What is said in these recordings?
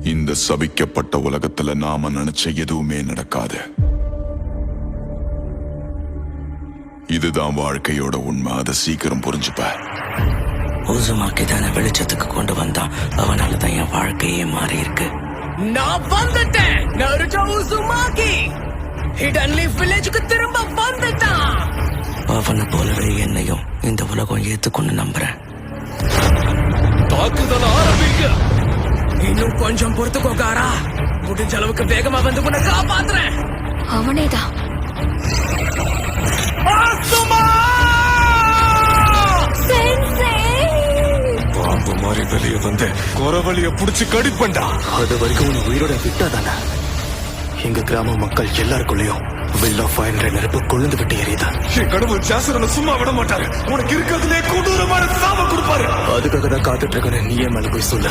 இந்த சபிக்கப்பட்ட உலகத்துல நாம நினைச்ச எதுவுமே நடக்காது. இதுதான் வாழ்க்கையோட உண்மை. அதை சீக்கிரம் புரிஞ்சுப்ப. உசுமாக்கி தானே வெளிச்சத்துக்கு கொண்டு வந்தான். அவனாலதான் என் வாழ்க்கையே மாறி இருக்கு. நான் வந்துட்டேன். நருட்டோ உசுமாக்கி ஹிடன் லீஃப் வில்லேஜுக்கு திரும்ப வந்துட்டான். அவனை போலவே என்னையும் இந்த உலகம் ஏத்துக்கொண்டு நம்புறேன். தாக்குதல் ஆரம்பிங்க. இன்னும் கொஞ்சம் பொறுத்துக்கோக்காரா. முடிஞ்ச அளவுக்கு வேகமா வந்து உன்னை காப்பாத்துறேன். அவனேதான். பாம்பு மாதிரி வெளியே வந்து குறவழிய புடிச்சு கடிப்பண்டா. அது வரைக்கும் உன் உயிரோட விட்டாதானே எங்க கிராம மக்கள் எல்லாருக்குள்ளயும் வில் ஆஃப் ஃபயர் நெருப்பு கொழுந்து விட்டு எரியுது. என் கடவுள் ஜாசரனை சும்மா விட மாட்டாரு. உனக்கு இருக்கிறதுலே கொடூரமான சாவ கொடுப்பாரு. அதுக்காக தான் காத்துட்டு இருக்கேன்னு நீயே மேல போய் சொல்ல.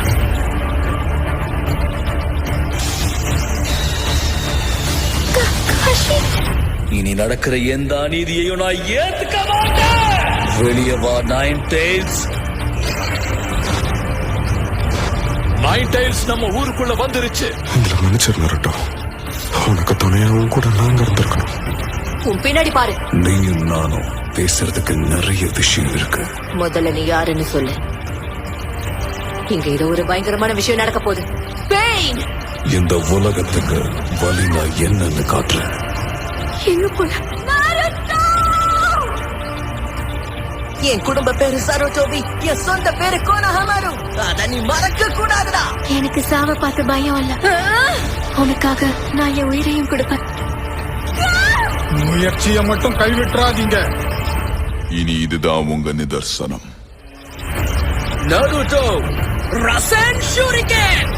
இனி நடக்கிற எந்த அநீதியையும் நான் ஏத்துக்க மாட்டேன். வெளியே வா நைன் டெய்ல்ஸ். நைன் டெய்ல்ஸ் நம்ம ஊருக்குள்ள வந்துருச்சு. எங்களை மன்னிச்சிருந்தா உனக்கு துணையாவும் கூட நாங்க இருந்திருக்கணும். உன் பின்னாடி பாரு. நீயும் நானும் பேசுறதுக்கு நிறைய விஷயம் இருக்கு. முதல்ல நீ யாருன்னு சொல்லு. இங்க ஏதோ ஒரு பயங்கரமான விஷயம் நடக்க போகுது. பெயின். இந்த உலகத்துக்கு வலி நான் என்னன்னு காட்டுறேன். என் குடும்ப பேரு சரோஜோபி. என் சொந்த பேரு கோனஹமாரு. அத நீ மறக்க கூடாதுடா. எனக்கு சாவ பார்த்து பயம் இல்ல. உனக்காக நான் என் உயிரையும் கொடுப்பேன். முயற்சியை மட்டும் கைவிட்டுறாதீங்க. இனி இதுதான் உங்க நிதர்சனம். Naruto ரசன் shuriken.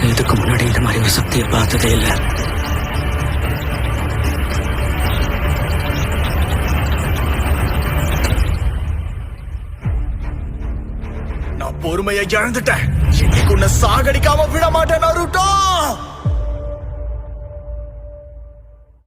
இதுக்கு முன்னாடி இந்த மாதிரி ஒரு சக்தியை பார்த்ததே இல்ல. நான் பொறுமையை இழந்துட்டேன். இன்னைக்கு உன்னை சாகடிக்காம விட மாட்டேன் நருட்டோ.